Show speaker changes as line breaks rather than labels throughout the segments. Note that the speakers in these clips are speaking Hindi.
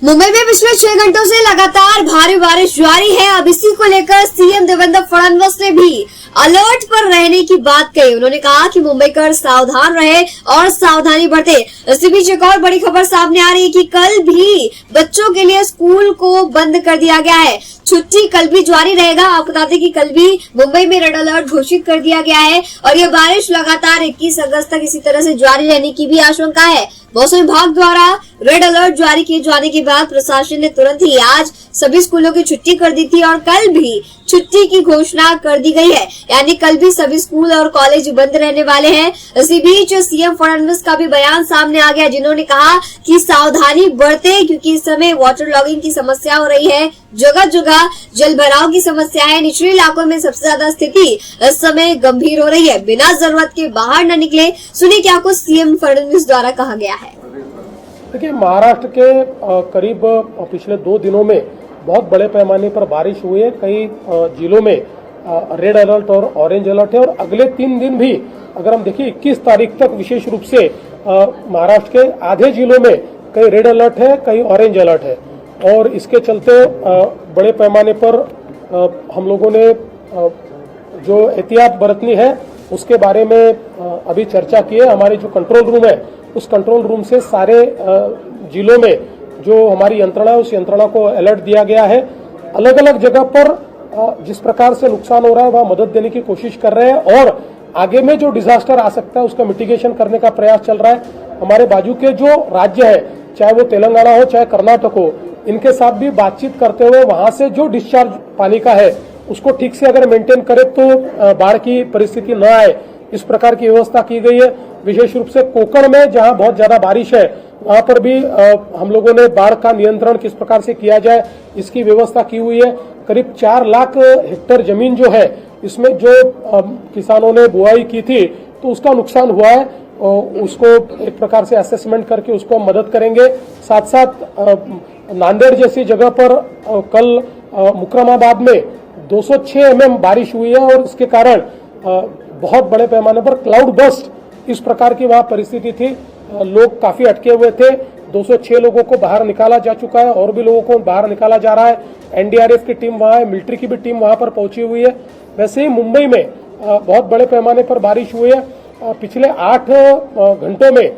मुंबई में पिछले 6 घंटों से लगातार भारी बारिश जारी है। अब इसी को लेकर सीएम देवेंद्र फडणवीस ने भी अलर्ट पर रहने की बात कही। उन्होंने कहा कि मुंबईकर सावधान रहे और सावधानी बरते। इसी बीच एक और बड़ी खबर सामने आ रही है कि कल भी बच्चों के लिए स्कूल को बंद कर दिया गया है। छुट्टी कल भी जारी रहेगा। आपको बता दें कि कल भी मुंबई में रेड अलर्ट घोषित कर दिया गया है और ये बारिश लगातार 21 अगस्त तक इसी तरह से जारी रहने की भी आशंका है। मौसम विभाग द्वारा रेड अलर्ट जारी किए जाने के बाद प्रशासन ने तुरंत ही आज सभी स्कूलों की छुट्टी कर दी थी और कल भी छुट्टी की घोषणा कर दी गई है, यानी कल भी सभी स्कूल और कॉलेज बंद रहने वाले हैं। इसी बीच सीएम फडणवीस का भी बयान सामने आ गया, जिन्होंने कहा कि सावधानी बरते क्योंकि इस समय वाटर लॉगिंग की समस्या हो रही है। जगह जगह जल भराव की समस्या है। निचले इलाकों में सबसे ज्यादा स्थिति इस समय गंभीर हो रही है। बिना जरूरत के बाहर न निकले। सुनिए क्या कुछ सीएम फडणवीस द्वारा कहा गया है।
देखिए, महाराष्ट्र के करीब पिछले 2 दिनों में बहुत बड़े पैमाने पर बारिश हुई है। कई जिलों में रेड अलर्ट और ऑरेंज अलर्ट है और अगले 3 दिन भी अगर हम देखिए 21 तारीख तक विशेष रूप से महाराष्ट्र के आधे जिलों में कई रेड अलर्ट है, कई ऑरेंज अलर्ट है और इसके चलते बड़े पैमाने पर हम लोगों ने जो एहतियात बरतनी है उसके बारे में अभी चर्चा की है। हमारे जो कंट्रोल रूम है उस कंट्रोल रूम से सारे जिलों में जो हमारी यंत्रणा है उस यंत्रणा को अलर्ट दिया गया है। अलग अलग जगह पर जिस प्रकार से नुकसान हो रहा है वह मदद देने की कोशिश कर रहे हैं और आगे में जो डिजास्टर आ सकता है उसका मिटिगेशन करने का प्रयास चल रहा है। हमारे बाजू के जो राज्य है, चाहे वो तेलंगाना हो चाहे कर्नाटक हो, इनके साथ भी बातचीत करते हुए वहां से जो डिस्चार्ज पानी का है उसको ठीक से अगर मेंटेन करे तो बाढ़ की परिस्थिति न आए, इस प्रकार की व्यवस्था की गई है। विशेष रूप से कोकण में जहां बहुत ज्यादा बारिश है वहां पर भी हम लोगों ने बाढ़ का नियंत्रण किस प्रकार से किया जाए इसकी व्यवस्था की हुई है। करीब 4 लाख हेक्टेयर जमीन जो है इसमें जो किसानों ने बुआई की थी तो उसका नुकसान हुआ है, उसको एक प्रकार से असेसमेंट करके उसको हम मदद करेंगे। साथ साथ नांदेड़ जैसी जगह पर कल मुकरमाबाद में 206 mm बारिश हुई है और इसके कारण बहुत बड़े पैमाने पर क्लाउड बस्ट इस प्रकार की वहां परिस्थिति थी। लोग काफी अटके हुए थे। 206 लोगों को बाहर निकाला जा चुका है और भी लोगों को बाहर निकाला जा रहा है। एनडीआरएफ की टीम वहां है, मिलिट्री की भी टीम वहां पर पहुंची हुई है। वैसे ही मुंबई में बहुत बड़े पैमाने पर बारिश हुई है। पिछले 8 घंटों में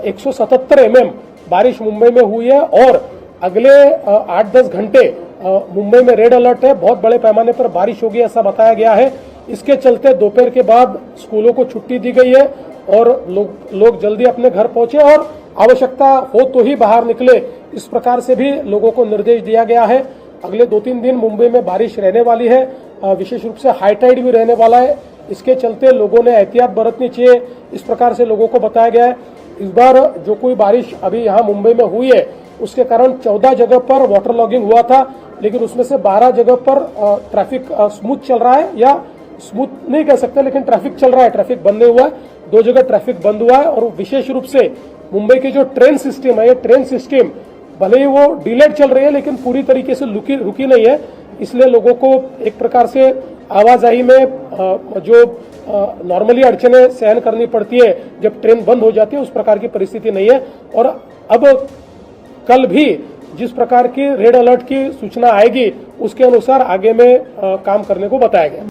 177 mm बारिश मुंबई में हुई है और अगले 8-10 घंटे मुंबई में रेड अलर्ट है। बहुत बड़े पैमाने पर बारिश होगी ऐसा बताया गया है। इसके चलते दोपहर के बाद स्कूलों को छुट्टी दी गई है और लोग जल्दी अपने घर पहुंचे और आवश्यकता हो तो ही बाहर निकले, इस प्रकार से भी लोगों को निर्देश दिया गया है। अगले 2-3 दिन मुंबई में बारिश रहने वाली है। विशेष रूप से हाई टाइड भी रहने वाला है। इसके चलते लोगों ने एहतियात बरतनी चाहिए, इस प्रकार से लोगों को बताया गया है। इस बार जो कोई बारिश अभी यहाँ मुंबई में हुई है उसके कारण 14 जगह पर वाटर लॉगिंग हुआ था, लेकिन उसमें से 12 जगह पर ट्रैफिक स्मूथ चल रहा है, या स्मूथ नहीं कह सकते लेकिन ट्रैफिक चल रहा है, ट्रैफिक बंद नहीं हुआ है। 2 जगह ट्रैफिक बंद हुआ है और विशेष रूप से मुंबई की जो ट्रेन सिस्टम है, ये ट्रेन सिस्टम भले ही वो डिलेड चल रही है लेकिन पूरी तरीके से रुकी नहीं है। इसलिए लोगों को एक प्रकार से आवाजाही में जो नॉर्मली अड़चने सहन करनी पड़ती है जब ट्रेन बंद हो जाती है उस प्रकार की परिस्थिति नहीं है। और अब कल भी जिस प्रकार की रेड अलर्ट की सूचना आएगी उसके अनुसार आगे में काम करने को बताया गया।